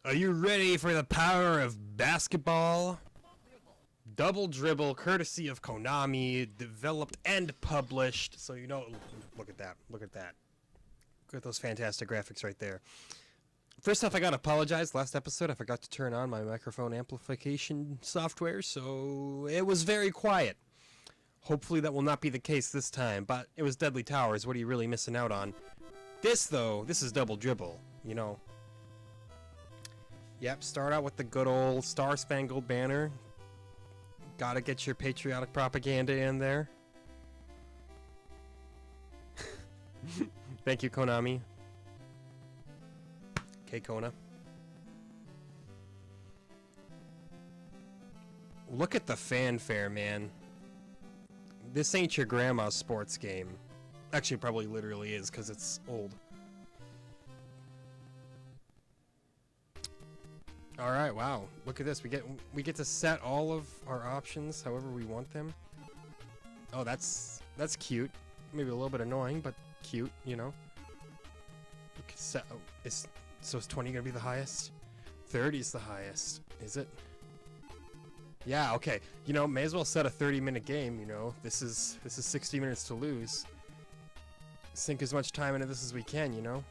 Are you ready for the power of basketball? Double Dribble, courtesy of Konami, developed and published. So you know, look at that, look at that. Look at those fantastic graphics right there. First off, I gotta apologize. Last episode, I forgot to turn on my microphone amplification software, so it was very quiet. Hopefully that will not be the case this time, but it was Deadly Towers. What are you really missing out on? This, though, this is Double Dribble, you know. Yep, start out with the good old Star-Spangled Banner. Gotta get your patriotic propaganda in there. Thank you, Konami. Okay, Kona. Look at the fanfare, man. This ain't your grandma's sports game. Actually, it probably literally is, because it's old. Alright, wow. Look at this. We get to set all of our options however we want them. Oh, that's cute. Maybe a little bit annoying, but cute, you know. We can set, oh, so is 20 gonna be the highest? 30 is the highest. Is it? Yeah, okay. You know, may as well set a 30-minute game, you know. This is 60 minutes to lose. Sink as much time into this as we can, you know.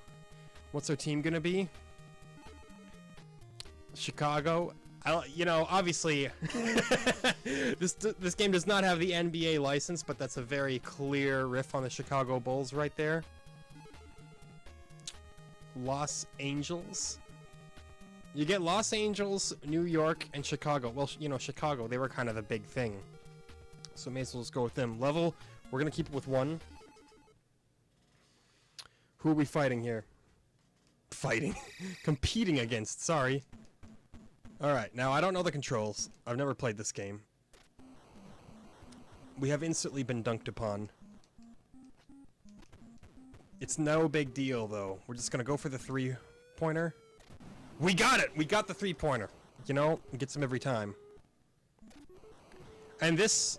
What's our team gonna be? Chicago. You know, obviously this game does not have the NBA license, but that's a very clear riff on the Chicago Bulls right there. Los Angeles. You get Los Angeles, New York, and Chicago. Well, you know, Chicago, they were kind of the big thing. So may as well just go with them. Level, we're going to keep it with 1. Who are we fighting here? Fighting. Competing against, sorry. Alright, now I don't know the controls. I've never played this game. We have instantly been dunked upon. It's no big deal, though. We're just gonna go for the 3-pointer. We got it! We got the 3-pointer. You know, it gets them every time. And this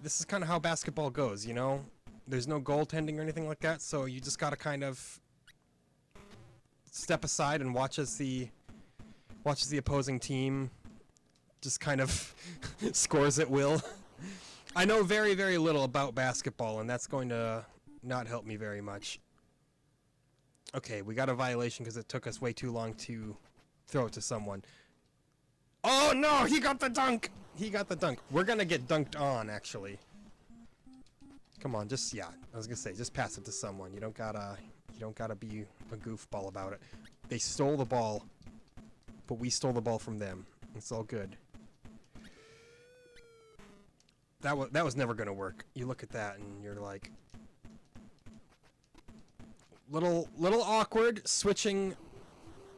is kind of how basketball goes, you know? There's no goaltending or anything like that, so you just gotta kind of step aside and watch as the opposing team just kind of scores at will. I know very, very little about basketball, and that's going to not help me very much. Okay, we got a violation because it took us way too long to throw it to someone. Oh no, he got the dunk! He got the dunk. We're gonna get dunked on, actually. Come on, just, yeah, I was gonna say, just pass it to someone. You don't gotta be a goofball about it. They stole the ball, but we stole the ball from them. It's all good. That was never gonna work. You look at that and you're like, little awkward switching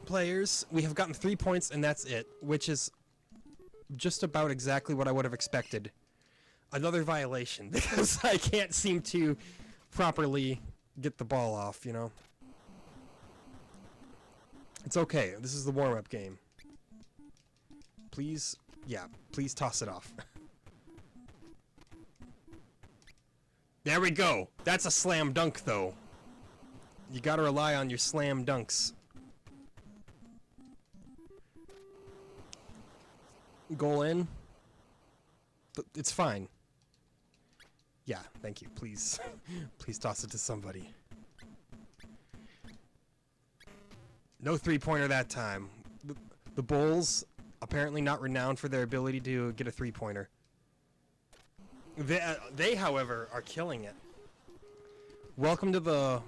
players. We have gotten 3 points and that's it, which is just about exactly what I would have expected. Another violation because I can't seem to properly get the ball off, you know. It's okay. This is the warm-up game. Please, yeah, please toss it off. There we go. That's a slam dunk, though. You gotta rely on your slam dunks. Goal in. It's fine. Yeah, thank you. Please, please toss it to somebody. No 3-pointer that time. The Bulls, apparently not renowned for their ability to get a 3-pointer. They, however, are killing it. Welcome to the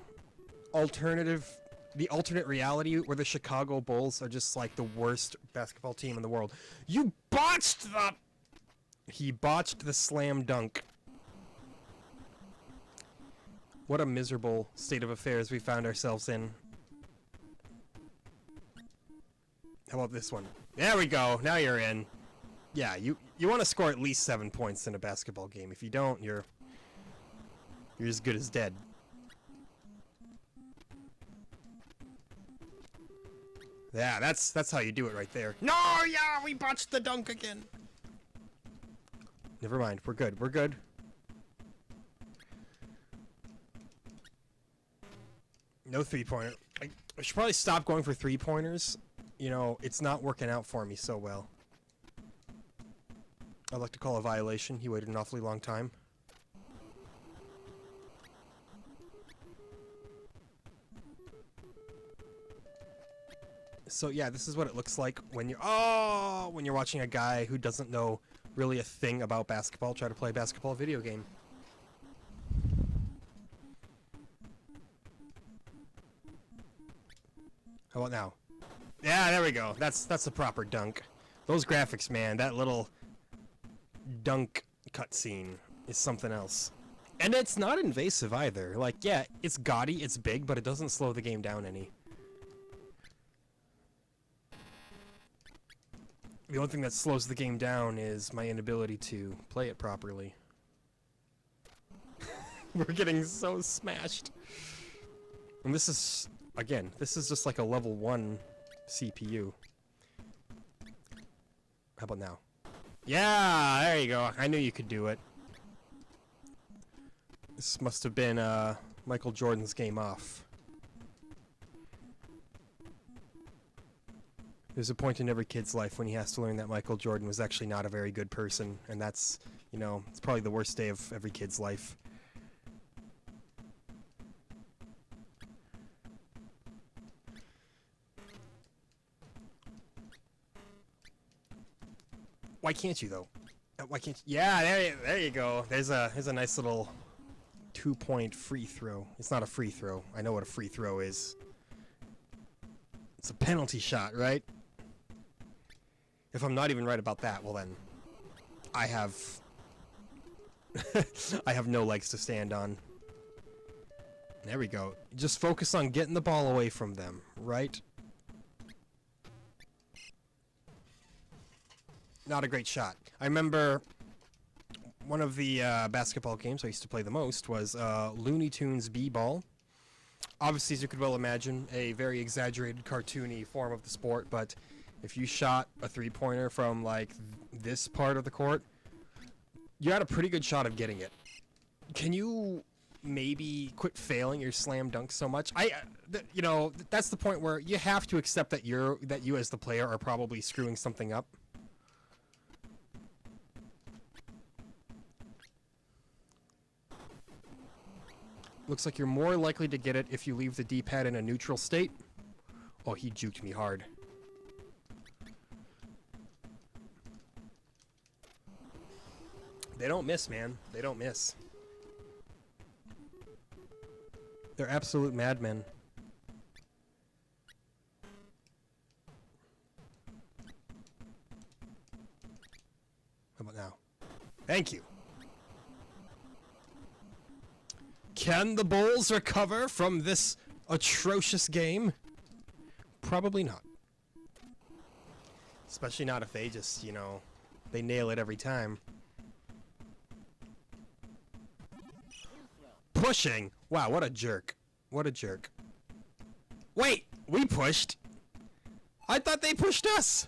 alternate reality where the Chicago Bulls are just like the worst basketball team in the world. You botched the... He botched the slam dunk. What a miserable state of affairs we found ourselves in. How about this one? There we go. Now you're in. Yeah, you want to score at least 7 points in a basketball game. If you don't, you're as good as dead. Yeah, that's how you do it right there. No, yeah, we botched the dunk again. Never mind. We're good. We're good. No 3-pointer. I should probably stop going for 3-pointers you know, it's not working out for me so well. I'd like to call a violation. He waited an awfully long time. So yeah, this is what it looks like when you're watching a guy who doesn't know really a thing about basketball try to play a basketball video game. How about now? Yeah, there we go. That's a proper dunk. Those graphics, man, that little dunk cutscene is something else. And it's not invasive either. Like, yeah, it's gaudy, it's big, but it doesn't slow the game down any. The only thing that slows the game down is my inability to play it properly. We're getting so smashed. And this is, again, this is just like a level 1 CPU. How about now? Yeah, there you go. I knew you could do it. This must have been Michael Jordan's game off. There's a point in every kid's life when he has to learn that Michael Jordan was actually not a very good person, and that's, you know, it's probably the worst day of every kid's life. Why can't you, though? Why can't you? Yeah, there you go. There's a nice little 2-point free throw. It's not a free throw. I know what a free throw is. It's a penalty shot, right? If I'm not even right about that, well then, I have I have no legs to stand on. There we go. Just focus on getting the ball away from them, right? Not a great shot. I remember one of the basketball games I used to play the most was Looney Tunes B-Ball. Obviously, as you could well imagine, a very exaggerated, cartoony form of the sport, but if you shot a three-pointer from, like, this part of the court, you had a pretty good shot of getting it. Can you maybe quit failing your slam dunk so much? You know, that's the point where you have to accept that you as the player are probably screwing something up. Looks like you're more likely to get it if you leave the D-pad in a neutral state. Oh, he juked me hard. They don't miss, man. They don't miss. They're absolute madmen. How about now? Thank you. Can the Bulls recover from this atrocious game? Probably not. Especially not if they just, you know, they nail it every time. Pushing! Wow, what a jerk. What a jerk. Wait! We pushed! I thought they pushed us!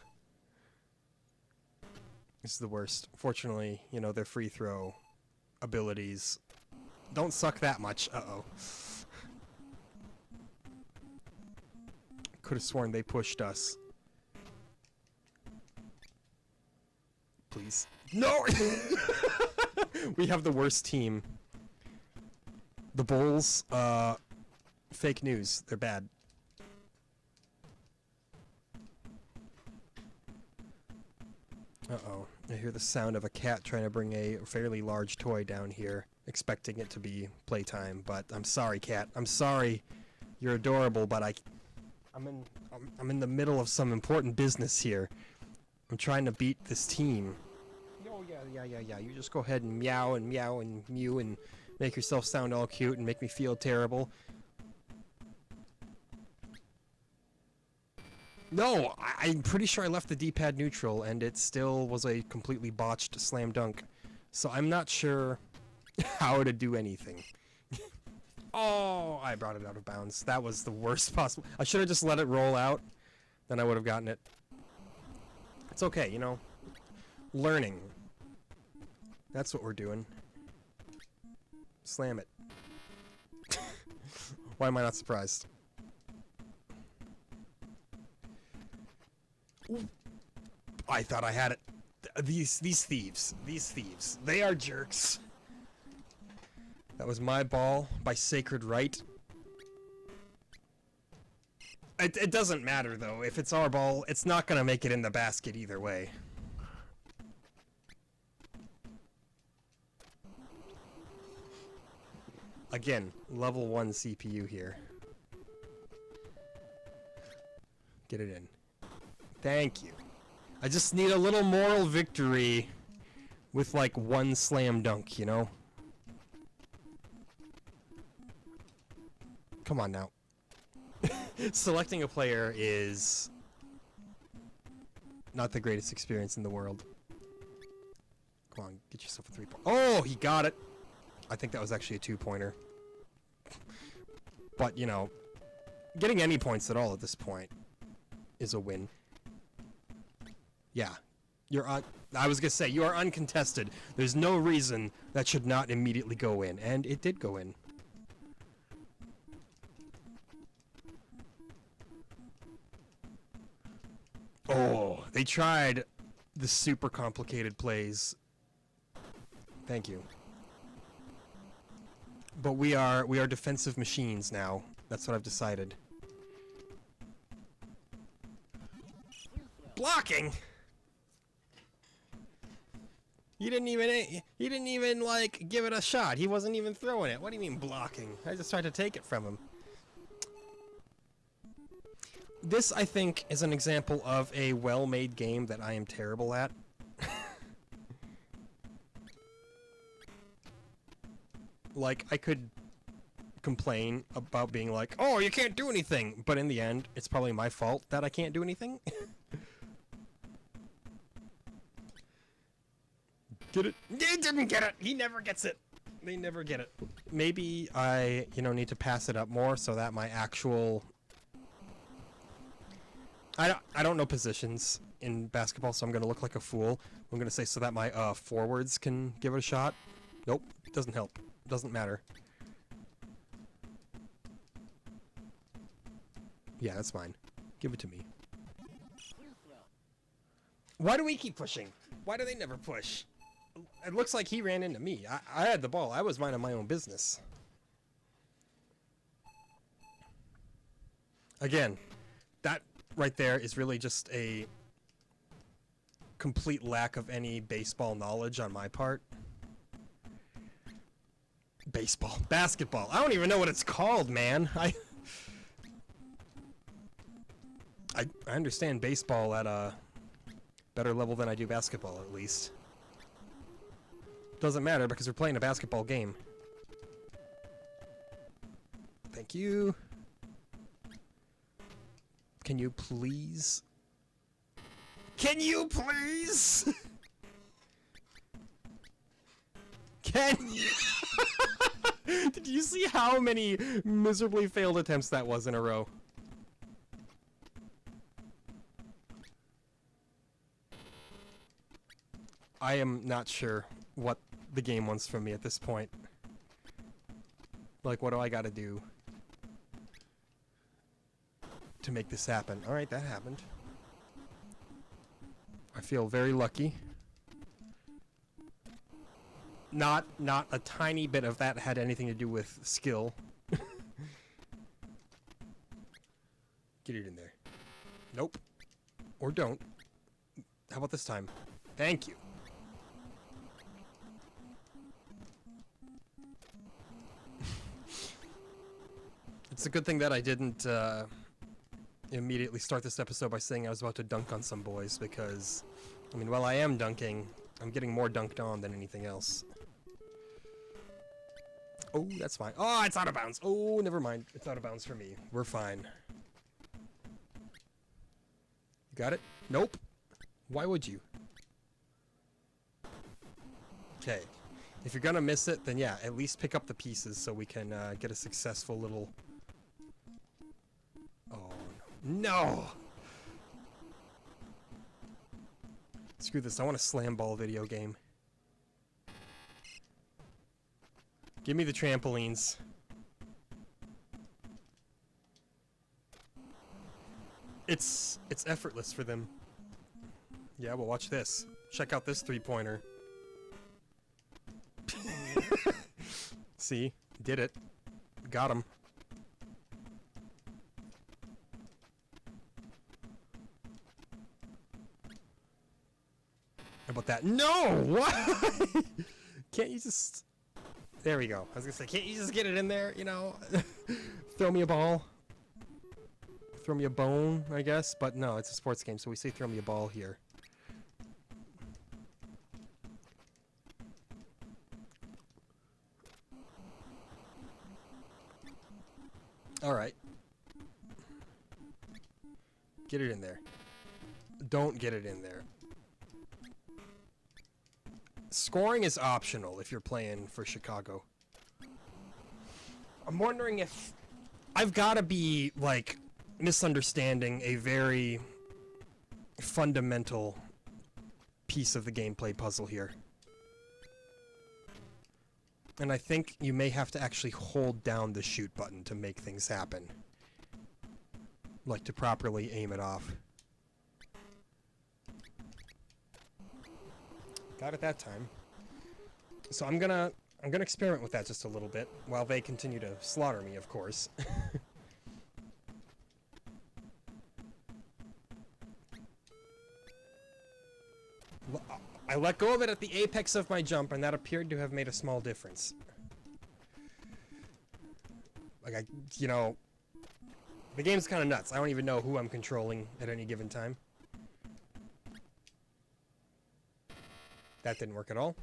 This is the worst. Fortunately, you know, their free throw abilities don't suck that much. Uh-oh. Could have sworn they pushed us. Please. No! We have the worst team. The Bulls, fake news. They're bad. Uh-oh. I hear the sound of a cat trying to bring a fairly large toy down here, expecting it to be playtime, but I'm sorry, cat. I'm sorry. You're adorable, but I'm in the middle of some important business here. I'm trying to beat this team. Oh, yeah. You just go ahead and meow and mew and make yourself sound all cute and make me feel terrible. No, I'm pretty sure I left the D-pad neutral, and it still was a completely botched slam dunk. So I'm not sure how to do anything. Oh, I brought it out of bounds. That was the worst possible. I should have just let it roll out. Then I would have gotten it. It's okay, you know. Learning. That's what we're doing. Slam it. Why am I not surprised? I thought I had it. These thieves. These thieves. They are jerks. That was my ball by sacred right. It doesn't matter, though. If it's our ball, it's not going to make it in the basket either way. Again, level 1 CPU here. Get it in. Thank you. I just need a little moral victory with, like, one slam dunk, you know? Come on now. Selecting a player is not the greatest experience in the world. Come on, get yourself a 3-point. Oh, he got it! I think that was actually a 2-pointer. But, you know, getting any points at all at this point is a win. Yeah. I was gonna say, you are uncontested. There's no reason that should not immediately go in. And it did go in. Oh, they tried the super complicated plays. Thank you. But we are defensive machines now. That's what I've decided. Blocking. He didn't even like give it a shot. He wasn't even throwing it. What do you mean blocking? I just tried to take it from him. This, I think, is an example of a well-made game that I am terrible at. Like, I could complain about being like, oh, you can't do anything, but in the end, it's probably my fault that I can't do anything. Get it? He didn't get it! He never gets it! They never get it. Maybe I, need to pass it up more so that my actual... I don't know positions in basketball, so I'm gonna look like a fool. I'm gonna say so that my forwards can give it a shot. Nope, doesn't help. Doesn't matter. Yeah, that's fine. Give it to me. Why do we keep pushing? Why do they never push? It looks like he ran into me. I had the ball. I was minding my own business. Again, that right there is really just a complete lack of any baseball knowledge on my part. Basketball. I don't even know what it's called, man. I understand baseball at a better level than I do basketball, at least. Doesn't matter because we're playing a basketball game. Thank you. Can you please? Can you please? Can you? Did you see how many miserably failed attempts that was in a row? I am not sure what the game wants from me at this point. Like, what do I gotta do to make this happen? Alright, that happened. I feel very lucky. Not a tiny bit of that had anything to do with skill. Get it in there. Nope. Or don't. How about this time? Thank you. It's a good thing that I didn't immediately start this episode by saying I was about to dunk on some boys, because, I mean, while I am dunking, I'm getting more dunked on than anything else. Oh, that's fine. Oh, it's out of bounds. Oh, never mind. It's out of bounds for me. We're fine. You got it? Nope. Why would you? Okay. If you're gonna miss it, then yeah, at least pick up the pieces so we can get a successful little... Oh, no! Screw this. I want a slam ball video game. Give me the trampolines. It's effortless for them. Yeah, well, watch this. Check out this three-pointer. See? Did it. Got him. How about that? No! What? Can't you just... There we go. I was gonna say, can't you just get it in there, you know? Throw me a ball. Throw me a bone, I guess. But no, it's a sports game, so we say throw me a ball here. Alright. Get it in there. Don't get it in there. Scoring is optional if you're playing for Chicago. I'm wondering if I've got to be, like, misunderstanding a very fundamental piece of the gameplay puzzle here. And I think you may have to actually hold down the shoot button to make things happen. Like, to properly aim it off. Got it that time. So I'm gonna experiment with that just a little bit while they continue to slaughter me, of course. I let go of it at the apex of my jump, and that appeared to have made a small difference. Like, you know, the game's kind of nuts. I don't even know who I'm controlling at any given time. That didn't work at all.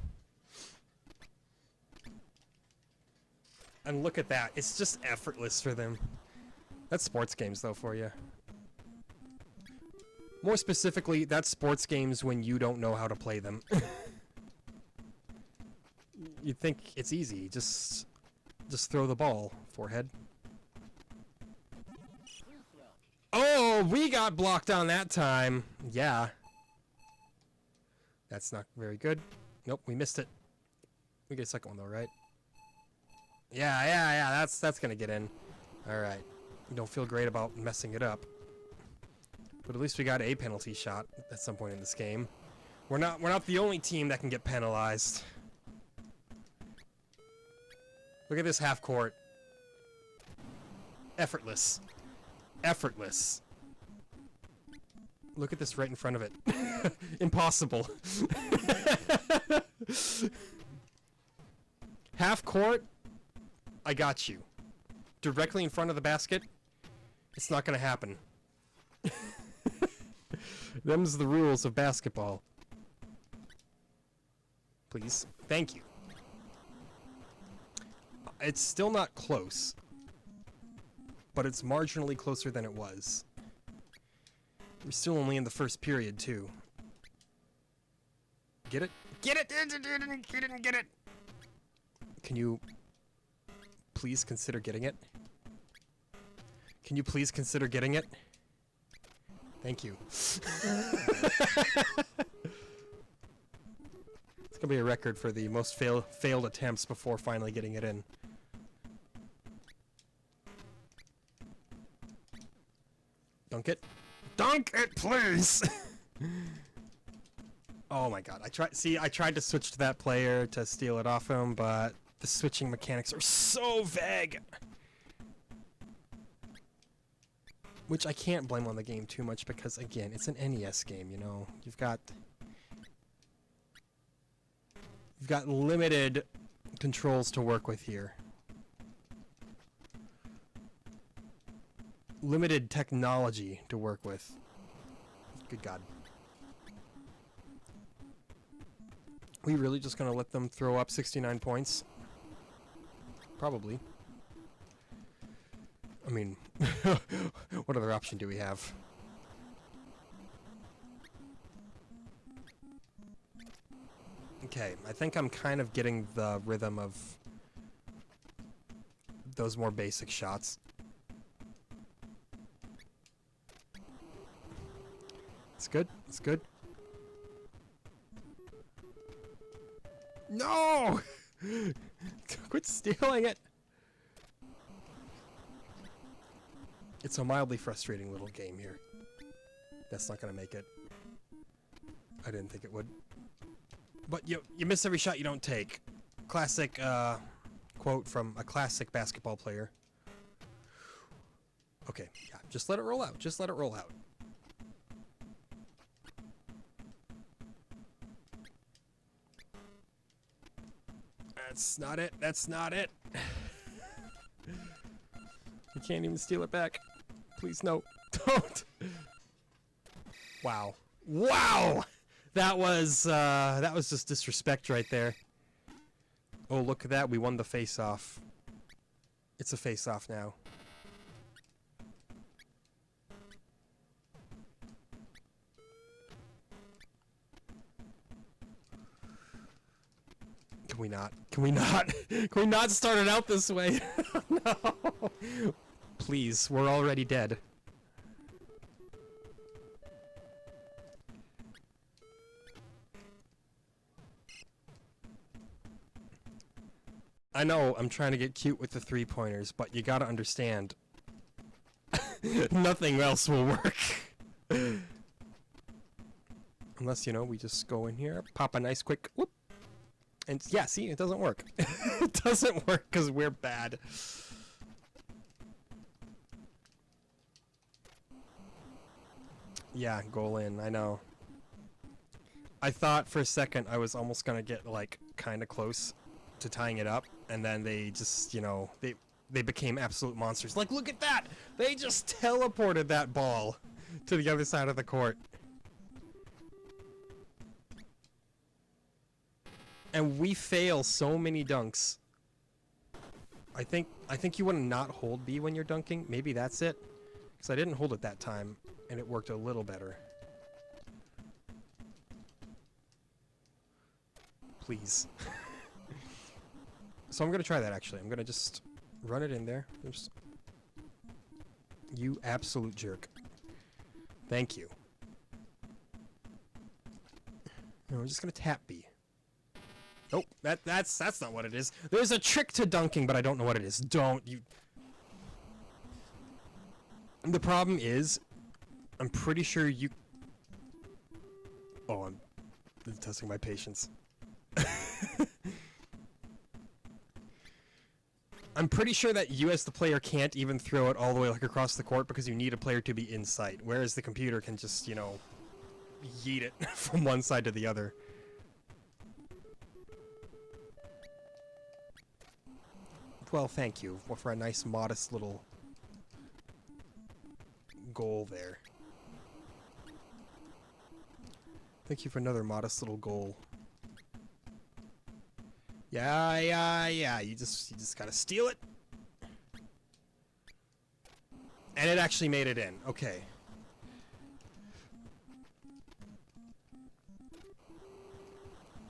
And look at that. It's just effortless for them. That's sports games, though, for you. More specifically, that's sports games when you don't know how to play them. You'd think it's easy. Just throw the ball, forehead. Oh, we got blocked on that time. Yeah. That's not very good. Nope, we missed it. We get a second one though, right? Yeah. That's gonna get in. All right. Don't feel great about messing it up. But at least we got a penalty shot at some point in this game. We're not the only team that can get penalized. Look at this half court. Effortless. Effortless. Look at this right in front of it. Impossible. Half court, I got you. Directly in front of the basket, it's not gonna happen. Them's the rules of basketball. Please. Thank you. It's still not close, but it's marginally closer than it was. We're still only in the first period, too. Get it? Get it! You didn't get it! Can you please consider getting it? Can you please consider getting it? Thank you. It's gonna be a record for the most failed attempts before finally getting it in. Dunk it. Dunk it, please! Oh my god, I tried to switch to that player to steal it off him, but the switching mechanics are so vague! Which I can't blame on the game too much because, again, it's an NES game, you know? You've got limited controls to work with here. Limited technology to work with. Good God. We really just gonna let them throw up 69 points? Probably. I mean, what other option do we have? Okay, I think I'm kind of getting the rhythm of those more basic shots. It's good. It's good. No! Quit stealing it! It's a mildly frustrating little game here. That's not gonna make it. I didn't think it would. But you miss every shot you don't take. Classic quote from a classic basketball player. Okay, yeah, just let it roll out. Just let it roll out. That's not it. That's not it. You can't even steal it back. Please, no. Don't. Wow. Wow! That was just disrespect right there. Oh, look at that. We won the face-off. It's a face-off now. Can we not? Can we not? Can we not start it out this way? No. Please, we're already dead. I know I'm trying to get cute with the three-pointers, but you gotta understand. Nothing else will work. Unless, you know, we just go in here, pop a nice quick whoop. And yeah, see, it doesn't work. It doesn't work because we're bad. Yeah, goal in, I know. I thought for a second I was almost gonna get, like, kinda close to tying it up, and then they just, you know, they became absolute monsters. Like, look at that! They just teleported that ball to the other side of the court. And we fail so many dunks. I think you want to not hold B when you're dunking. Maybe that's it. Because I didn't hold it that time, and it worked a little better. Please. So I'm going to try that, actually. I'm going to just run it in there. Just... You absolute jerk. Thank you. No, we're just going to tap B. Nope, that's not what it is. There's a trick to dunking, but I don't know what it is. Don't you... The problem is, I'm pretty sure you... Oh, I'm testing my patience. I'm pretty sure that you as the player can't even throw it all the way like across the court because you need a player to be in sight, whereas the computer can just, you know, yeet it from one side to the other. Well, thank you for a nice, modest little goal there. Thank you for another modest little goal. Yeah. You just gotta steal it. And it actually made it in. Okay.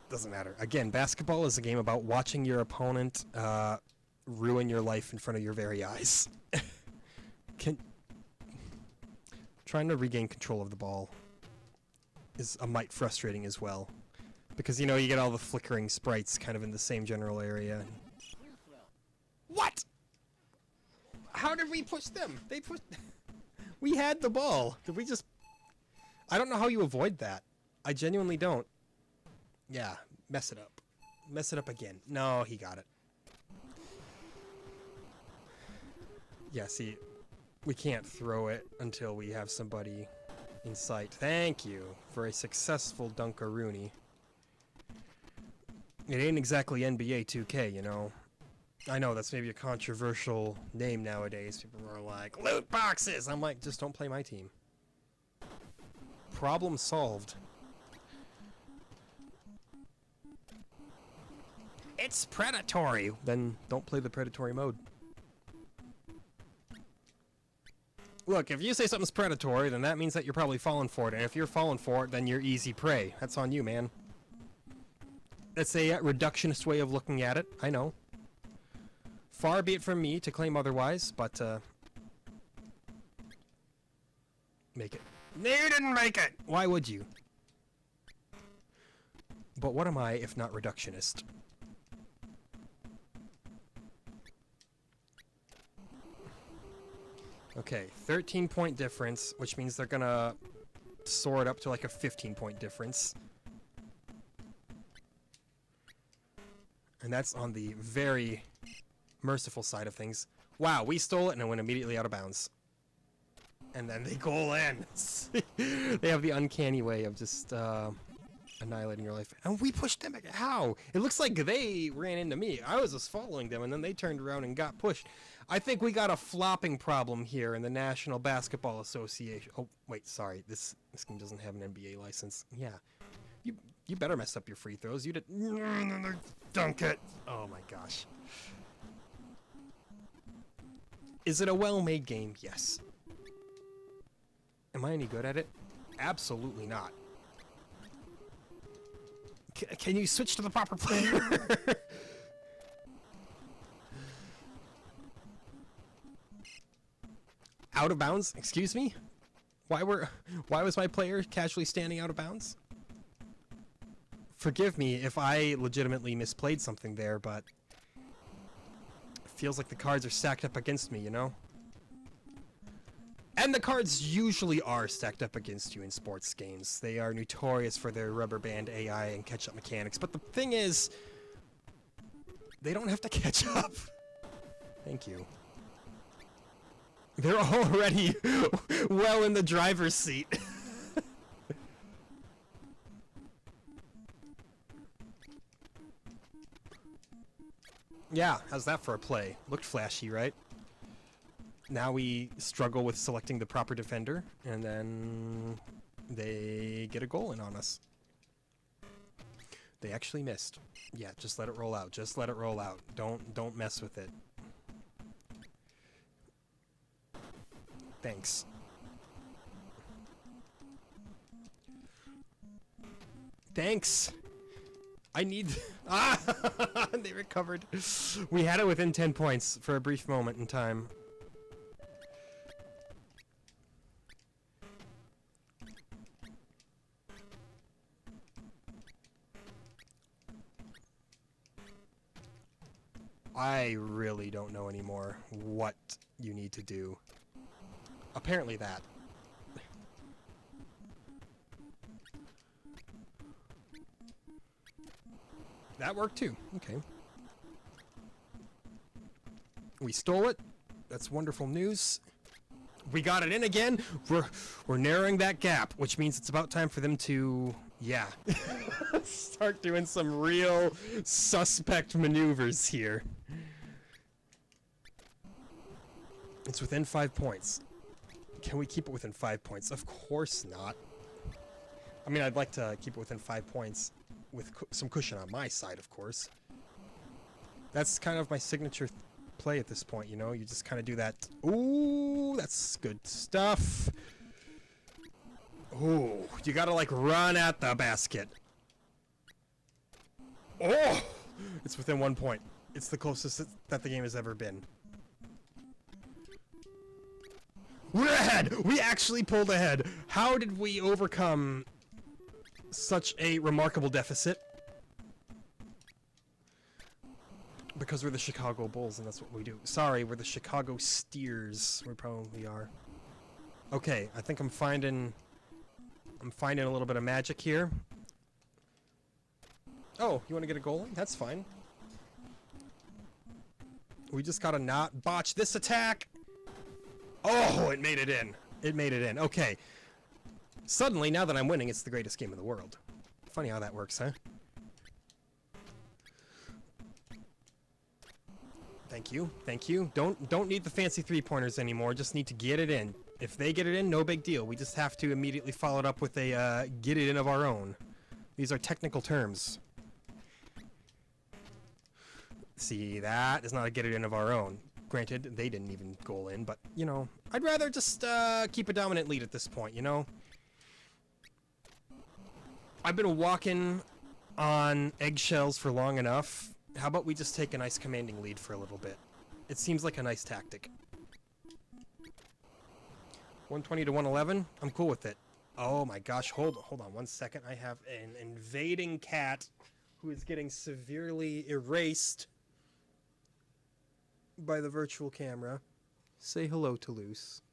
Doesn't matter. Again, basketball is a game about watching your opponent ruin your life in front of your very eyes. Trying to regain control of the ball is a mite frustrating as well. Because, you know, you get all the flickering sprites kind of in the same general area. What? How did we push them? They pushed... We had the ball. Did we just... I don't know how you avoid that. I genuinely don't. Yeah, mess it up. Mess it up again. No, he got it. Yeah, see, we can't throw it until we have somebody in sight. Thank you for a successful Dunkaroony. It ain't exactly NBA 2K, you know. I know that's maybe a controversial name nowadays. People are like, loot boxes! I'm like, just don't play my team. Problem solved. It's predatory! Then don't play the predatory mode. Look, if you say something's predatory, then that means that you're probably falling for it. And if you're falling for it, then you're easy prey. That's on you, man. That's a reductionist way of looking at it. I know. Far be it from me to claim otherwise, but, make it. No, you didn't make it! Why would you? But what am I if not reductionist? Okay, 13-point difference, which means they're gonna soar it up to like a 15-point difference. And that's on the very merciful side of things. Wow, we stole it and it went immediately out of bounds. And then they goal in. They have the uncanny way of just annihilating your life. And we pushed them. How? It looks like they ran into me. I was just following them, and then they turned around and got pushed. I think we got a flopping problem here in the National Basketball Association. Oh, wait, sorry. This game doesn't have an NBA license. Yeah. You better mess up your free throws. You did. Dunk it. Oh my gosh. Is it a well-made game? Yes. Am I any good at it? Absolutely not. Can you switch to the proper player? Out of bounds? Excuse me? Why was my player casually standing out of bounds? Forgive me if I legitimately misplayed something there, but it feels like the cards are stacked up against me, you know? And the cards usually are stacked up against you in sports games. They are notorious for their rubber band AI and catch-up mechanics. But the thing is, they don't have to catch up. Thank you. They're already well in the driver's seat. Yeah, how's that for a play? Looked flashy, right? Now we struggle with selecting the proper defender, and then they get a goal in on us. They actually missed. Yeah, just let it roll out. Just let it roll out. Don't mess with it. Thanks. Thanks. I need... Ah! They recovered. We had it within 10 points for a brief moment in time. I really don't know anymore what you need to do. Apparently that. That worked too. Okay. We stole it. That's wonderful news. We got it in again. We're narrowing that gap, which means it's about time for them to, yeah, start doing some real suspect maneuvers here. It's within 5 points. Can we keep it within 5 points? Of course not. I mean, I'd like to keep it within 5 points with some cushion on my side, of course. That's kind of my signature play at this point, you know? You just kind of do that. Ooh, that's good stuff. Ooh, you gotta, like, run at the basket. Oh! It's within 1 point. It's the closest that the game has ever been. We're ahead! We actually pulled ahead. How did we overcome such a remarkable deficit? Because we're the Chicago Bulls, and that's what we do. Sorry, we're the Chicago Steers. We probably are. Okay, I think I'm finding a little bit of magic here. Oh, you want to get a goal in? That's fine. We just gotta not botch this attack. Oh, it made it in. It made it in. Okay. Suddenly, now that I'm winning, it's the greatest game in the world. Funny how that works, huh? Thank you. Thank you. Don't need the fancy three-pointers anymore. Just need to get it in. If they get it in, no big deal. We just have to immediately follow it up with a get it in of our own. These are technical terms. See, that is not a get it in of our own. Granted, they didn't even goal in, but, you know, I'd rather just keep a dominant lead at this point, you know? I've been walking on eggshells for long enough. How about we just take a nice commanding lead for a little bit? It seems like a nice tactic. 120 to 111? I'm cool with it. Oh my gosh, hold on 1 second. I have an invading cat who is getting severely erased by the virtual camera. Say hello, Toulouse.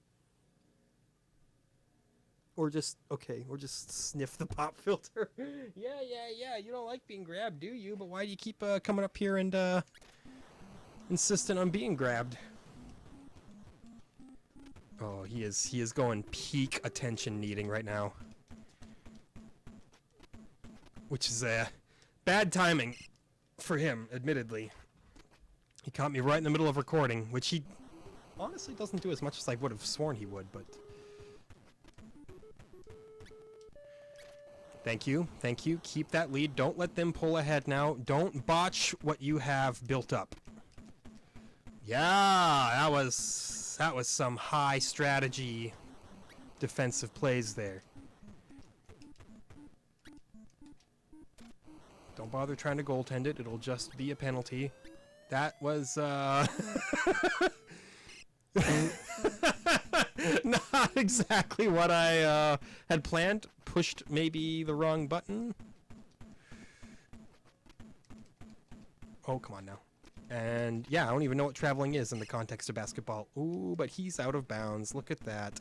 Or just, okay, or just sniff the pop filter. Yeah, you don't like being grabbed, do you? But why do you keep coming up here and insistent on being grabbed? Oh, he is going peak attention needing right now. Which is bad timing for him, admittedly. He caught me right in the middle of recording, which he honestly doesn't do as much as I would have sworn he would, but... Thank you, thank you. Keep that lead. Don't let them pull ahead now. Don't botch what you have built up. Yeah, that was some high strategy defensive plays there. Don't bother trying to goaltend it. It'll just be a penalty. That was, not exactly what I had planned. Pushed maybe the wrong button. Oh, come on now. And yeah, I don't even know what traveling is in the context of basketball. Ooh, but he's out of bounds. Look at that.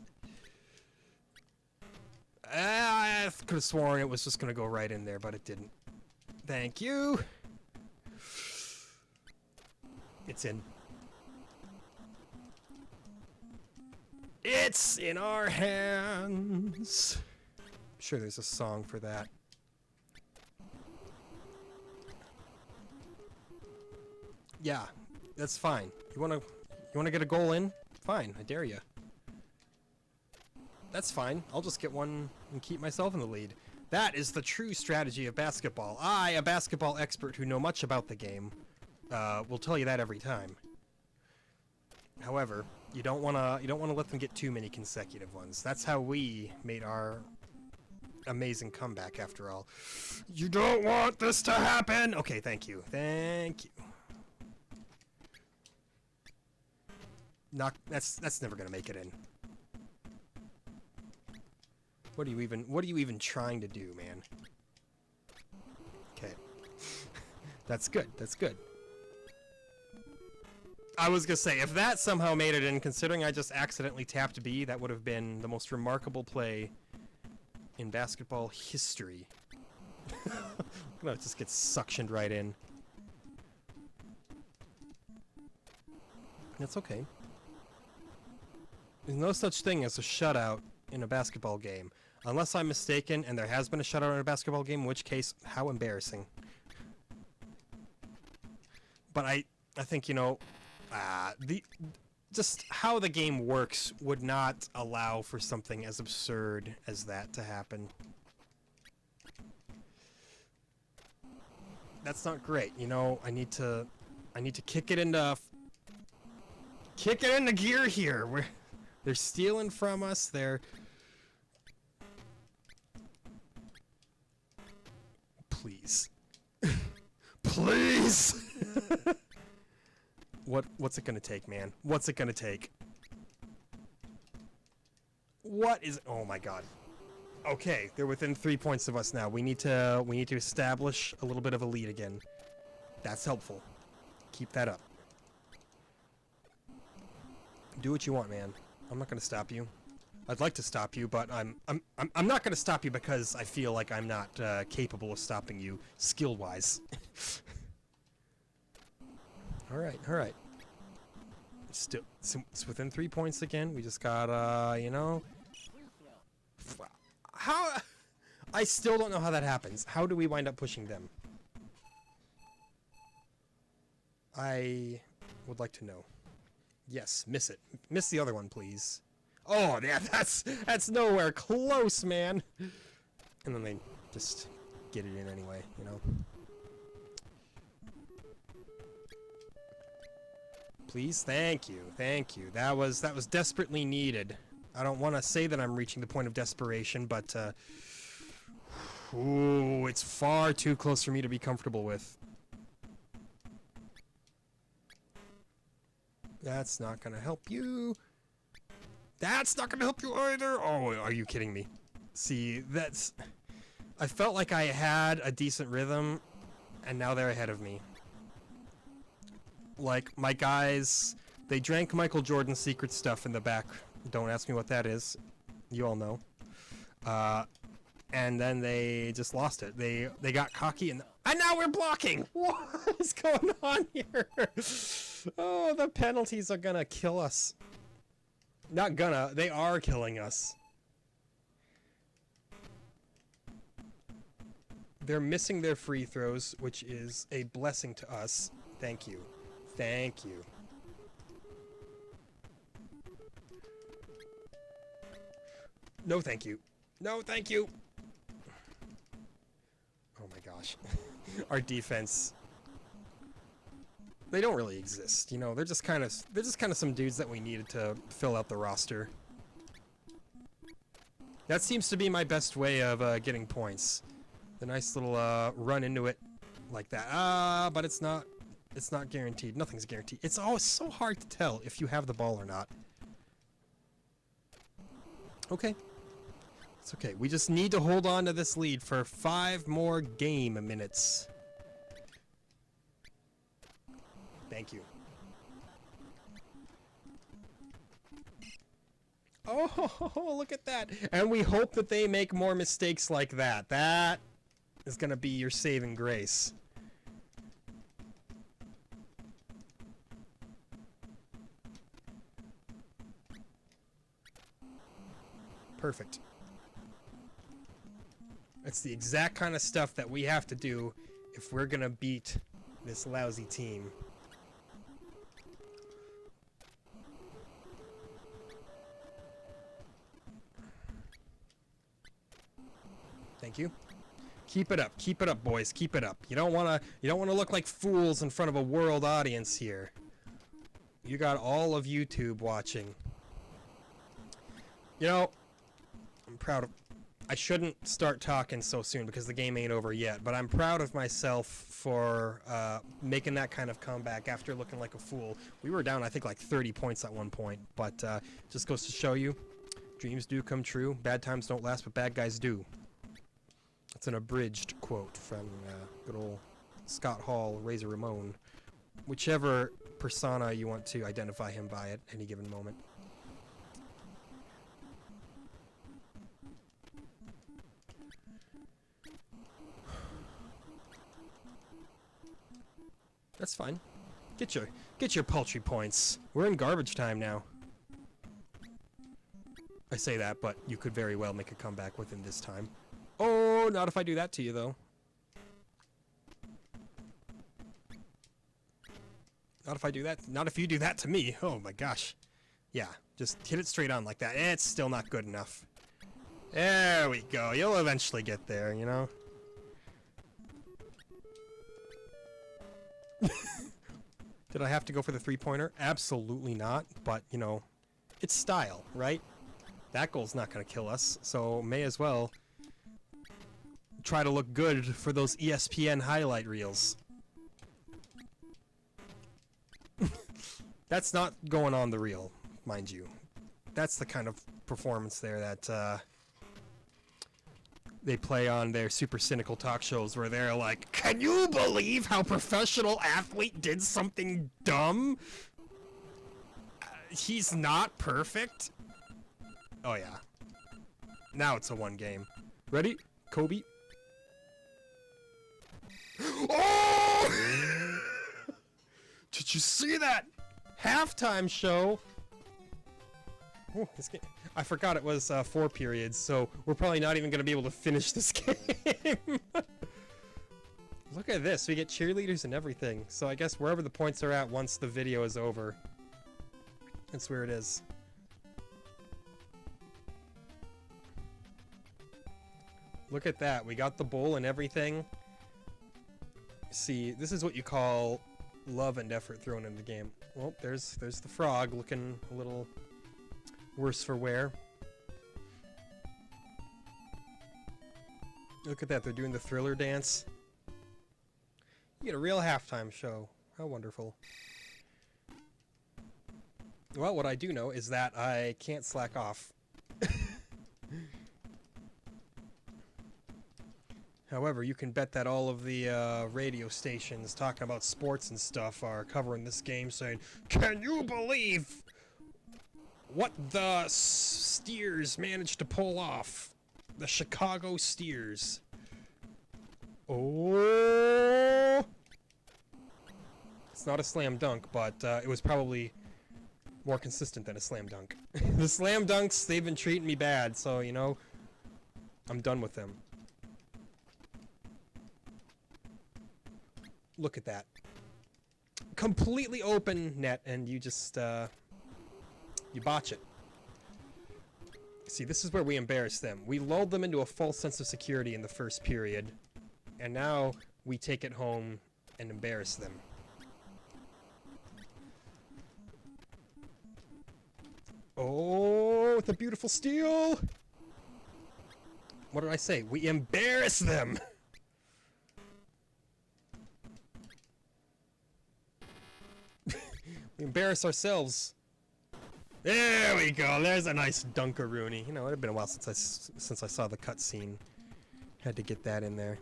I could have sworn it was just going to go right in there, but it didn't. Thank you. It's in. It's in our hands. I'm sure there's a song for that. Yeah, that's fine. You wanna get a goal in? Fine, I dare you. That's fine. I'll just get one and keep myself in the lead. That is the true strategy of basketball. I, a basketball expert who know much about the game, will tell you that every time. However, you don't wanna let them get too many consecutive ones. That's how we made our amazing comeback, after all. You don't want this to happen. Okay, thank you. Thank you. That's never gonna make it in. What are you even trying to do, man? Okay. That's good. That's good. I was gonna say, if that somehow made it in, considering I just accidentally tapped B, that would have been the most remarkable play in basketball history. No, it just gets suctioned right in. That's okay. There's no such thing as a shutout in a basketball game. Unless I'm mistaken, and there has been a shutout in a basketball game, in which case, how embarrassing. But I think, you know, just how the game works would not allow for something as absurd as that to happen. That's not great, you know. I need to kick it into gear here. They're stealing from us. They're... Please. Please! What's it gonna take, man? What's it gonna take? What is... Oh my god. Okay, they're within 3 points of us now. We need to establish a little bit of a lead again. That's helpful. Keep that up. Do what you want, man. I'm not gonna stop you. I'd like to stop you, but I'm not gonna stop you because I feel like I'm not capable of stopping you skill-wise. All right. Still, it's within 3 points again. We just gotta, you know. How? I still don't know how that happens. How do we wind up pushing them? I would like to know. Yes, miss it. Miss the other one, please. Oh, yeah, that's nowhere close, man. And then they just get it in anyway, you know. Please, thank you. That was desperately needed. I don't want to say that I'm reaching the point of desperation, but ooh, it's far too close for me to be comfortable with. That's not gonna help you. That's not gonna help you either. Oh, are you kidding me? See, I felt like I had a decent rhythm, and now they're ahead of me. Like, my guys, they drank Michael Jordan's secret stuff in the back. Don't ask me what that is. You all know. And then they just lost it. They got cocky and now we're blocking. What is going on here? Oh, the penalties are gonna kill us. Not gonna, they are killing us. They're missing their free throws, which is a blessing to us. Thank you. Thank you. No, thank you. No, thank you. Oh my gosh. Our defense. They don't really exist, you know. They're just kind of some dudes that we needed to fill out the roster. That seems to be my best way of getting points. The nice little run into it like that. But it's not guaranteed. Nothing's guaranteed. It's always so hard to tell if you have the ball or not. Okay. It's okay. We just need to hold on to this lead for 5 more game minutes. Thank you. Oh, look at that. And we hope that they make more mistakes like that. That is going to be your saving grace. Perfect. That's the exact kind of stuff that we have to do if we're going to beat this lousy team. Thank you. Keep it up, boys. Keep it up. You don't want to look like fools in front of a world audience here. You got all of YouTube watching. You know, I'm proud of... I shouldn't start talking so soon because the game ain't over yet, but I'm proud of myself for making that kind of comeback after looking like a fool. We were down, I think, like 30 points at one point, but just goes to show you, dreams do come true. Bad times don't last, but bad guys do. That's an abridged quote from good old Scott Hall, Razor Ramon, whichever persona you want to identify him by at any given moment. That's fine. Get your paltry points. We're in garbage time now. I say that, but you could very well make a comeback within this time. Oh, not if I do that to you, though. Not if I do that. Not if you do that to me. Oh my gosh. Yeah, just hit it straight on like that. It's still not good enough. There we go. You'll eventually get there, you know? Did I have to go for the three-pointer? Absolutely not, but, you know, it's style, right? That goal's not going to kill us, so may as well try to look good for those ESPN highlight reels. That's not going on the reel, mind you. That's the kind of performance there that they play on their super cynical talk shows where they're like, can you believe how professional athlete did something dumb? He's not perfect? Oh yeah. Now it's a one game. Ready? Kobe. Oh! Did you see that? Halftime show. Oh, this game. I forgot it was 4 periods, so we're probably not even going to be able to finish this game. Look at this. We get cheerleaders and everything. So I guess wherever the points are at once the video is over, that's where it is. Look at that. We got the bowl and everything. See, this is what you call love and effort thrown in the game. Well, there's the frog looking a little worse for wear. Look at that, they're doing the Thriller dance. You get a real halftime show. How wonderful. Well, what I do know is that I can't slack off. However, you can bet that all of the radio stations talking about sports and stuff are covering this game saying, can you believe what the Steers managed to pull off? The Chicago Steers. Oh! It's not a slam dunk, but it was probably more consistent than a slam dunk. The slam dunks, they've been treating me bad, so, you know, I'm done with them. Look at that. Completely open net, and you just, you botch it. See, this is where we embarrass them. We lulled them into a false sense of security in the first period, and now we take it home and embarrass them. Oh, with a beautiful steal! What did I say? We embarrass them! We embarrass ourselves. There we go. There's a nice dunkaroonie. You know, it had been a while since I saw the cutscene. Had to get that in there.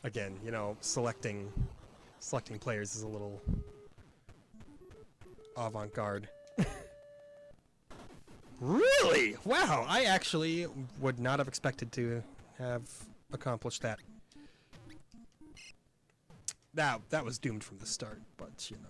Again, you know, selecting players is a little avant-garde. Really? Wow, I actually would not have expected to have accomplished that. That was doomed from the start, but you know.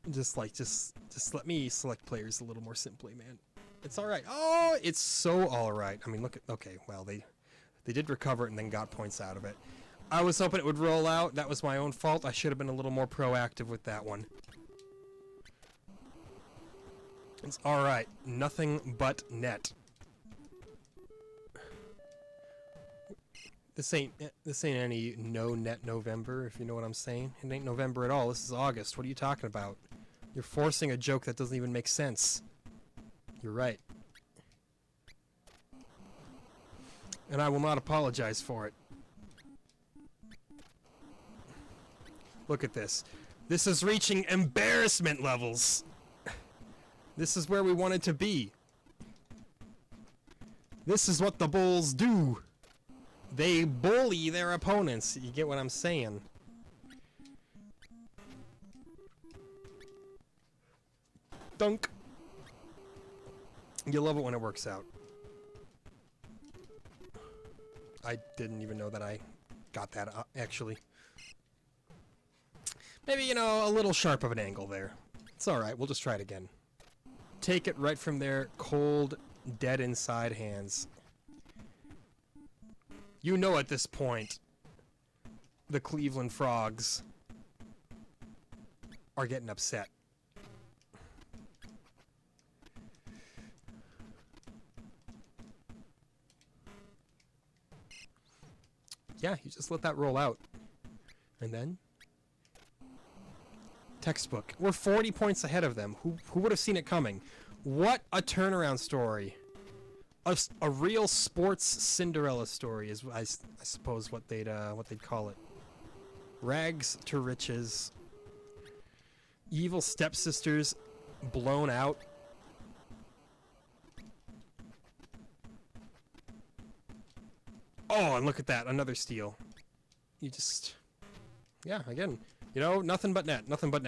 Just let me select players a little more simply, man. It's alright. Oh, it's so alright. I mean, look at, okay, well, they did recover it and then got points out of it. I was hoping it would roll out. That was my own fault. I should have been a little more proactive with that one. It's alright. Nothing but net. This ain't any no net November, if you know what I'm saying. It ain't November at all. This is August. What are you talking about? You're forcing a joke that doesn't even make sense. You're right. And I will not apologize for it. Look at this. This is reaching embarrassment levels. This is where we wanted to be. This is what the Bulls do. They bully their opponents. You get what I'm saying? Dunk. You love it when it works out. I didn't even know that I got that actually. Maybe, you know, a little sharp of an angle there. It's alright, we'll just try it again. Take it right from their cold, dead inside hands. You know at this point, the Cleveland Frogs are getting upset. Yeah, you just let that roll out. And then? Textbook. We're 40 points ahead of them. Who would have seen it coming? What a turnaround story. A real sports Cinderella story is, I suppose, what they'd call it. Rags to riches. Evil stepsisters blown out. Oh, and look at that, another steal. You just, yeah, again, you know, nothing but net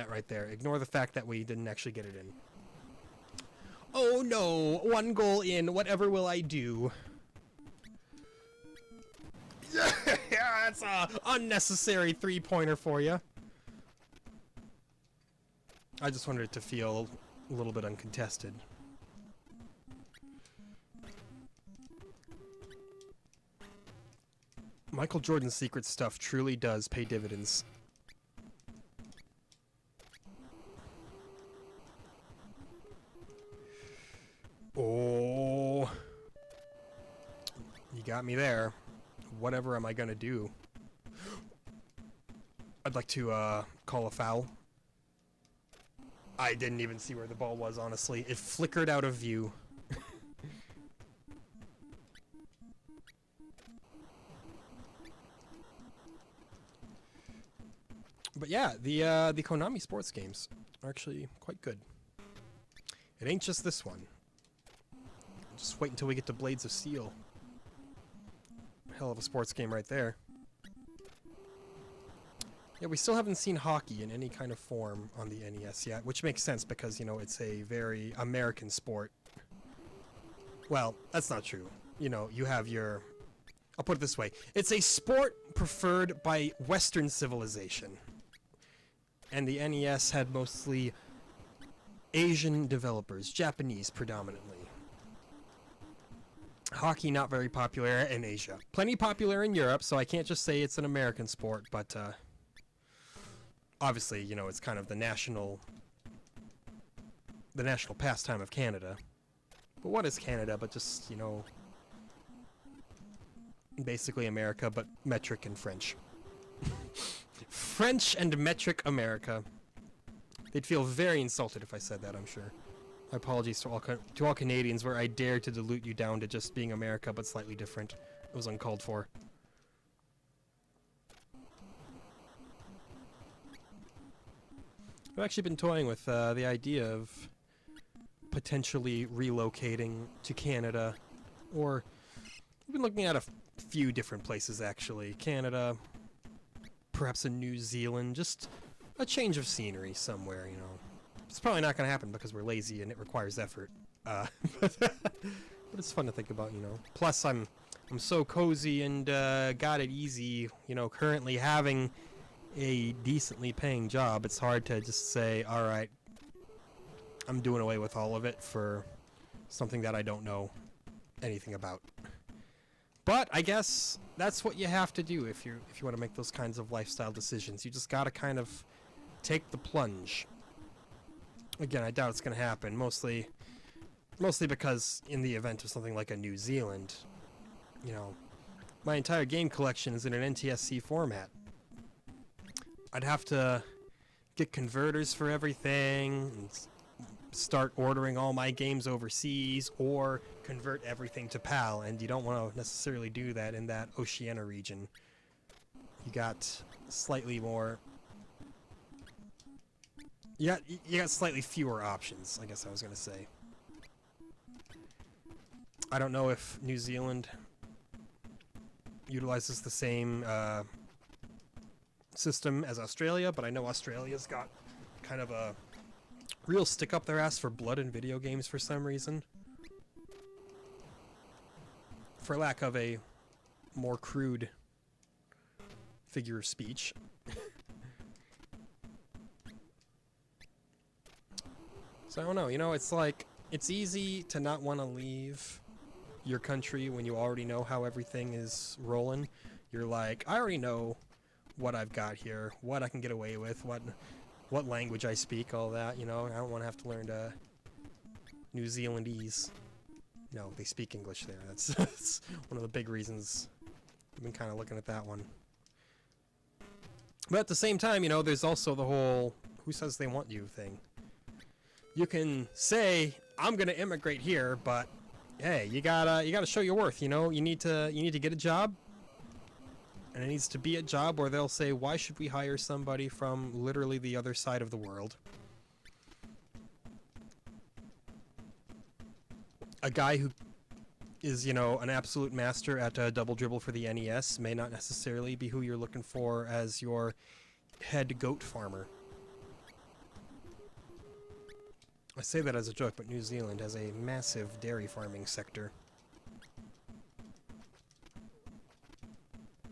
right there. Ignore the fact that we didn't actually get it in. Oh no, one goal in, whatever will I do? Yeah, that's a unnecessary three-pointer for you. I just wanted it to feel a little bit uncontested. Michael Jordan's secret stuff truly does pay dividends. Oh. You got me there. Whatever am I gonna do? I'd like to, call a foul. I didn't even see where the ball was, honestly. It flickered out of view. But yeah, the Konami sports games are actually quite good. It ain't just this one. Just wait until we get to Blades of Steel. Hell of a sports game right there. Yeah, we still haven't seen hockey in any kind of form on the NES yet, which makes sense because, you know, it's a very American sport. Well, that's not true. You know, you have your... I'll put it this way. It's a sport preferred by Western civilization. And the NES had mostly Asian developers, Japanese predominantly. Hockey not very popular in Asia. Plenty popular in Europe, so I can't just say it's an American sport, but obviously, you know, it's kind of the national pastime of Canada. But what is Canada but just, you know, basically America, but metric and French. French and metric America. They'd feel very insulted if I said that, I'm sure. My apologies to all Canadians where I dare to dilute you down to just being America, but slightly different. It was uncalled for. I've actually been toying with the idea of potentially relocating to Canada, or we've been looking at a few different places actually. Canada, perhaps in New Zealand, just a change of scenery somewhere, you know. It's probably not going to happen because we're lazy and it requires effort. But it's fun to think about, you know. Plus, I'm so cozy and got it easy, you know, currently having a decently paying job. It's hard to just say, all right, I'm doing away with all of it for something that I don't know anything about. But I guess that's what you have to do if you want to make those kinds of lifestyle decisions. You just got to kind of take the plunge. Again, I doubt it's going to happen, mostly because in the event of something like a New Zealand, you know, my entire game collection is in an NTSC format. I'd have to get converters for everything and start ordering all my games overseas or convert everything to PAL, and you don't want to necessarily do that in that Oceania region. You got slightly more... You got slightly fewer options, I guess I was going to say. I don't know if New Zealand utilizes the same system as Australia, but I know Australia's got kind of a real stick up their ass for blood in video games for some reason. For lack of a more crude figure of speech. So I don't know, you know, it's like, it's easy to not want to leave your country when you already know how everything is rolling. You're like, I already know what I've got here, what I can get away with, what language I speak, all that, you know. I don't want to have to learn New Zealandese. No, they speak English there. That's one of the big reasons I've been kind of looking at that one. But at the same time, you know, there's also the whole who says they want you thing. You can say, I'm going to immigrate here, but hey, you gotta show your worth, you know. You need to get a job. And it needs to be a job where they'll say, why should we hire somebody from literally the other side of the world? A guy who is, you know, an absolute master at double dribble for the NES may not necessarily be who you're looking for as your head goat farmer. I say that as a joke, but New Zealand has a massive dairy farming sector.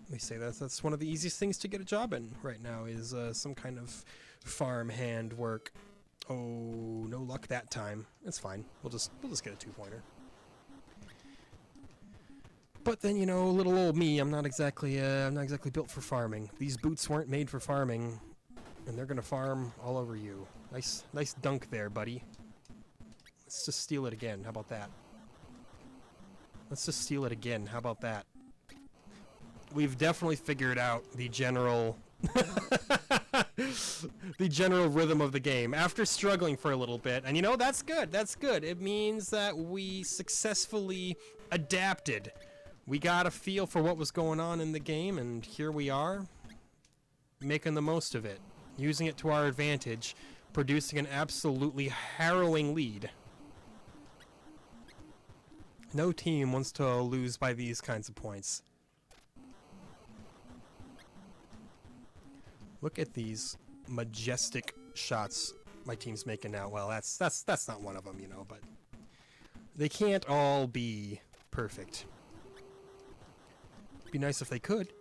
They say that's one of the easiest things to get a job in right now is some kind of farm hand work. Oh, no luck that time. It's fine. We'll just get a 2-pointer. But then, you know, little old me, I'm not exactly built for farming. These boots weren't made for farming, and they're gonna farm all over you. Nice dunk there, buddy. Let's just steal it again. How about that? Let's just steal it again. How about that? We've definitely figured out the general the general rhythm of the game after struggling for a little bit. And you know, that's good. That's good. It means that we successfully adapted. We got a feel for what was going on in the game, and here we are, making the most of it, using it to our advantage, producing an absolutely harrowing lead. No team wants to lose by these kinds of points. Look at these majestic shots my team's making now. Well, that's not one of them, you know, but they can't all be perfect. Be nice if they could.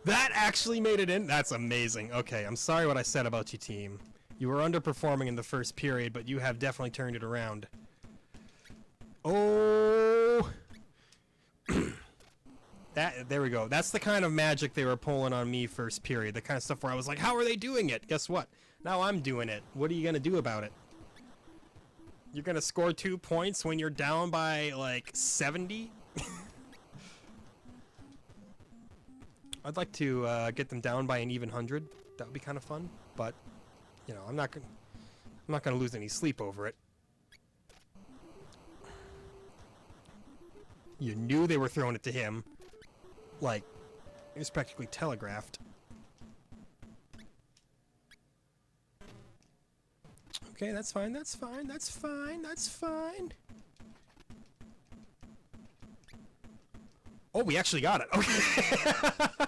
That actually made it in? That's amazing. Okay, I'm sorry what I said about you, team. You were underperforming in the first period, but you have definitely turned it around. Oh! There we go. That's the kind of magic they were pulling on me first period. The kind of stuff where I was like, how are they doing it? Guess what? Now I'm doing it. What are you going to do about it? You're going to score 2 points when you're down by, like, 70? I'd like to get them down by an even 100. That would be kind of fun. But, you know, I'm not gonna lose any sleep over it. You knew they were throwing it to him. Like, it was practically telegraphed. Okay, that's fine, that's fine, that's fine, that's fine. Oh, we actually got it. Okay.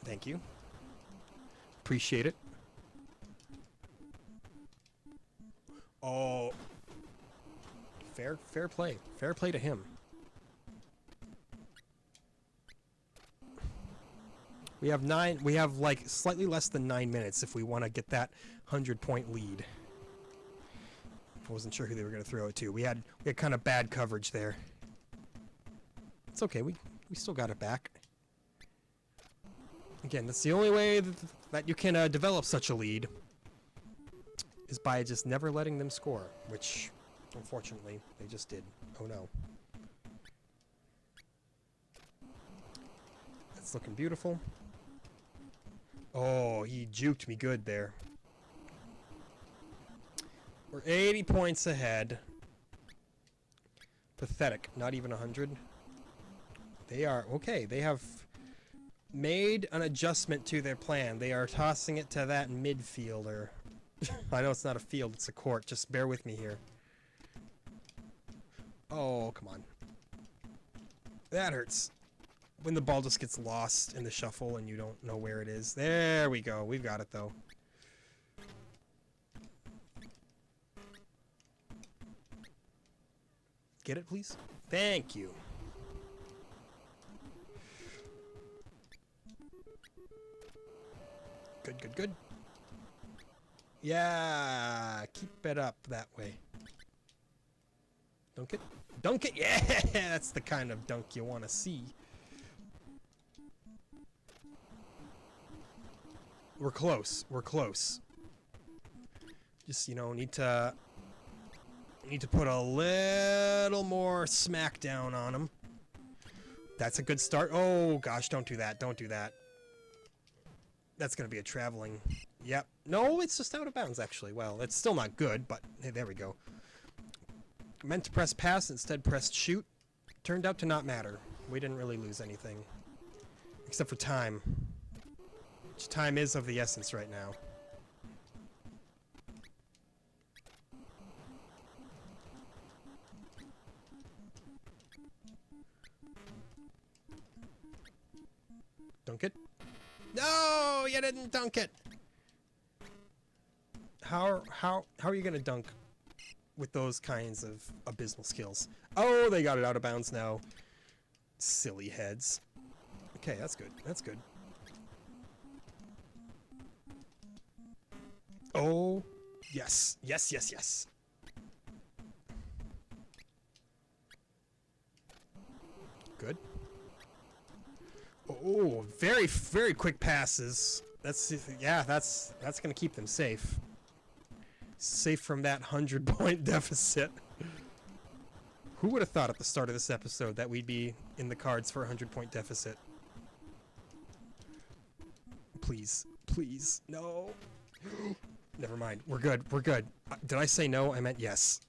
Thank you. Appreciate it. Oh. Fair play. Fair play to him. We have like slightly less than 9 minutes if we want to get that 100-point lead. I wasn't sure who they were going to throw it to. We had kind of bad coverage there. It's okay. We still got it back. Again, that's the only way that you can develop such a lead is by just never letting them score, which, unfortunately, they just did. Oh no. That's looking beautiful. Oh, he juked me good there. We're 80 points ahead. Pathetic. Not even 100. They are... Okay, they have made an adjustment to their plan. They are tossing it to that midfielder. I know it's not a field, it's a court. Just bear with me here. Oh, come on. That hurts. When the ball just gets lost in the shuffle and you don't know where it is. There we go. We've got it, though. Get it, please? Thank you. Good, good, good. Yeah, keep it up that way. Dunk it. Dunk it! Yeah! That's the kind of dunk you want to see. We're close. We're close. Just, you know, need to put a little more smackdown on him. That's a good start. Oh, gosh, don't do that. Don't do that. That's going to be a traveling... Yep. No, it's just out of bounds, actually. Well, it's still not good, but hey, there we go. Meant to press pass, instead pressed shoot. Turned out to not matter. We didn't really lose anything. Except for time. Which time is of the essence right now. Dunk it. No, you didn't dunk it. How are you gonna dunk with those kinds of abysmal skills? Oh, they got it out of bounds now. Silly heads. Okay, that's good. That's good. Oh, yes. Yes, yes, yes. Good. Oh, very, very quick passes. That's gonna keep them safe. Safe from that 100-point deficit. Who would have thought at the start of this episode that we'd be in the cards for a 100-point deficit? Please, please, no. Never mind. We're good. We're good. Did I say no? I meant yes.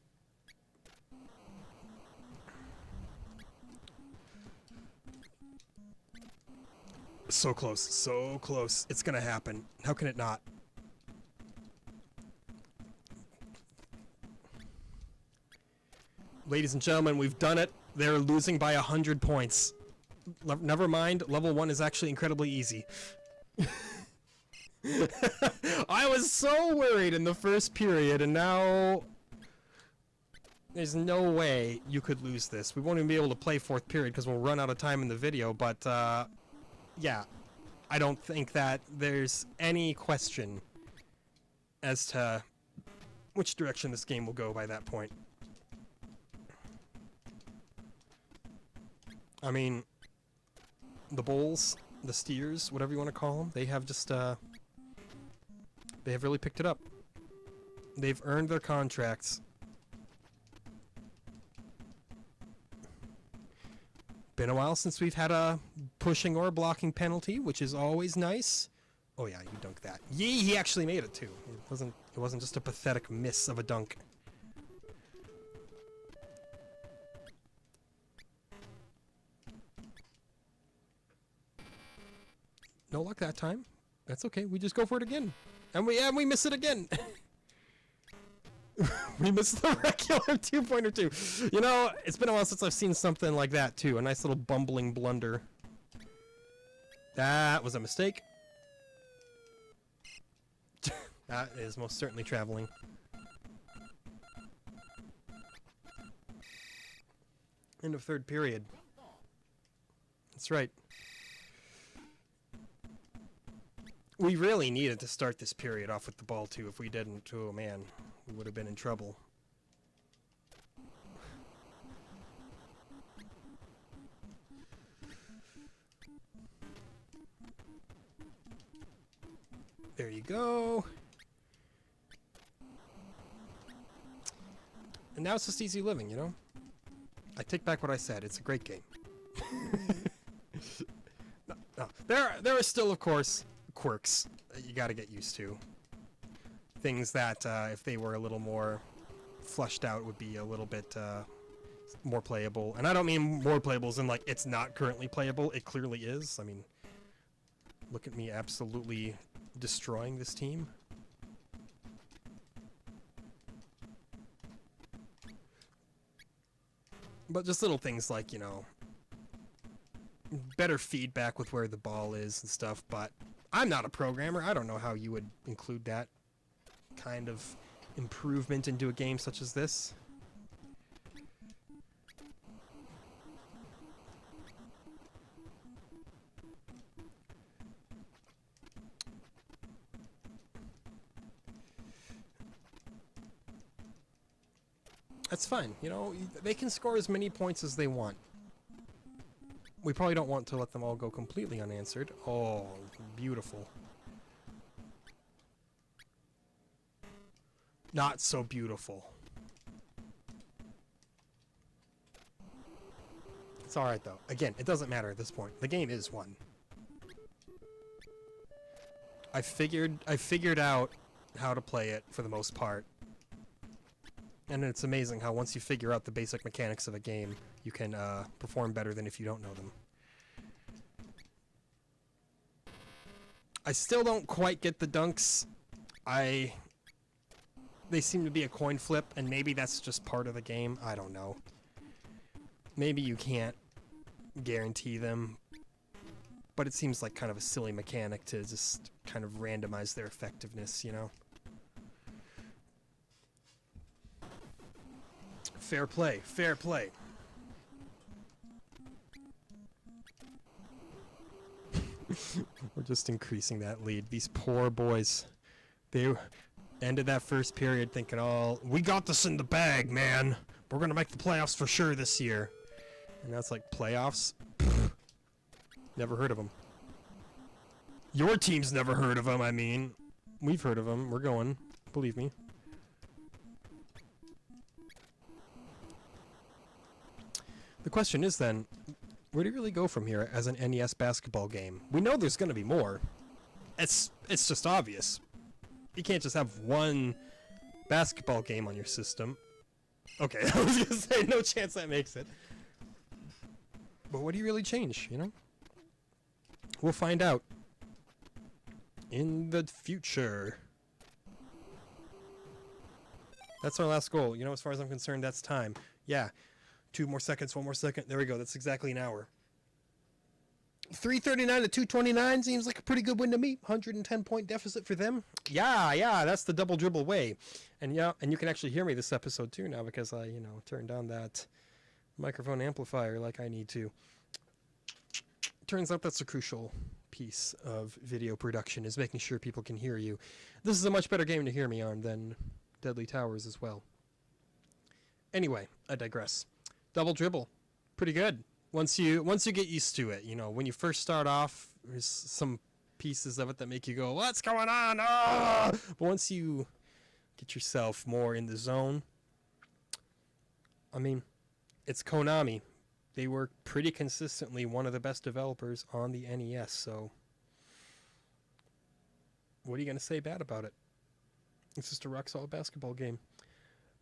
So close. So close. It's gonna happen. How can it not? Ladies and gentlemen, we've done it. They're losing by 100 points. Never mind, level 1 is actually incredibly easy. I was so worried in the first period, and now there's no way you could lose this. We won't even be able to play fourth period because we'll run out of time in the video, but yeah, I don't think that there's any question as to which direction this game will go by that point. I mean, the bulls, the steers, whatever you want to call them, they have just, they have really picked it up. They've earned their contracts. Been a while since we've had a pushing or blocking penalty, which is always nice. Oh yeah, you dunked that. Yee, he actually made it too. It wasn't just a pathetic miss of a dunk. No luck that time. That's okay. We just go for it again. And we miss it again. We missed the regular two-pointer too. You know, it's been a while since I've seen something like that too. A nice little bumbling blunder. That was a mistake. That is most certainly traveling. End of third period. That's right. We really needed to start this period off with the ball too. If we didn't, oh man, we would have been in trouble. There you go. And now it's just easy living, you know? I take back what I said. It's a great game. No. There are still, of course, quirks that you gotta get used to. Things that, if they were a little more flushed out, would be a little bit more playable. And I don't mean more playable as in, like, it's not currently playable. It clearly is. I mean, look at me absolutely destroying this team. But just little things like, you know, better feedback with where the ball is and stuff, but I'm not a programmer. I don't know how you would include that kind of improvement into a game such as this. That's fine, you know, they can score as many points as they want. We probably don't want to let them all go completely unanswered. Oh, beautiful. Not so beautiful. It's alright though. Again, it doesn't matter at this point. The game is won. I figured out how to play it for the most part. And it's amazing how once you figure out the basic mechanics of a game, you can perform better than if you don't know them. I still don't quite get the dunks. They seem to be a coin flip, and maybe that's just part of the game. I don't know. Maybe you can't guarantee them, but it seems like kind of a silly mechanic to just kind of randomize their effectiveness, you know? Fair play, fair play. We're just increasing that lead. These poor boys. They ended that first period thinking, oh, we got this in the bag, man. We're going to make the playoffs for sure this year. And that's like, playoffs? Pfft. Never heard of them. Your team's never heard of them, I mean. We've heard of them. We're going. Believe me. The question is then, where do you really go from here as an NES basketball game? We know there's going to be more. It's just obvious. You can't just have one basketball game on your system. Okay, I was going to say, no chance that makes it. But what do you really change, you know? We'll find out in the future. That's our last goal. You know, as far as I'm concerned, that's time. Yeah. 2 more seconds, 1 more second. There we go. That's exactly an hour. 339 to 229 seems like a pretty good win to me. 110-point deficit for them. Yeah, that's the double dribble way. And yeah, and you can actually hear me this episode too now because I, turned down that microphone amplifier like I need to. Turns out that's a crucial piece of video production, is making sure people can hear you. This is a much better game to hear me on than Deadly Towers as well. Anyway, I digress. Double dribble. Pretty good. Once you get used to it, when you first start off, there's some pieces of it that make you go, "What's going on?" Ah! But once you get yourself more in the zone, I mean, it's Konami. They were pretty consistently one of the best developers on the NES, so what are you going to say bad about it? It's just a rock-solid basketball game.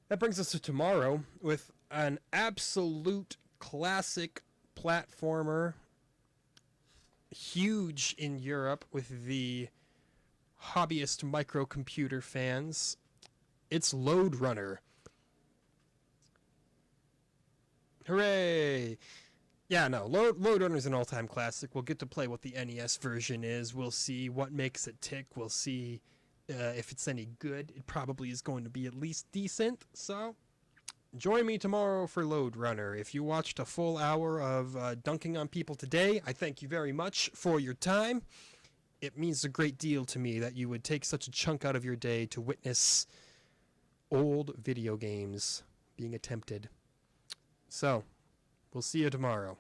That brings us to tomorrow with an absolute classic platformer, huge in Europe with the hobbyist microcomputer fans. It's Lode Runner. Hooray! Yeah, no, Lode Runner's an all-time classic. We'll get to play what the NES version is. We'll see what makes it tick. We'll see if it's any good. It probably is going to be at least decent, so join me tomorrow for Lode Runner. If you watched a full hour of dunking on people today, I thank you very much for your time. It means a great deal to me that you would take such a chunk out of your day to witness old video games being attempted. So, we'll see you tomorrow.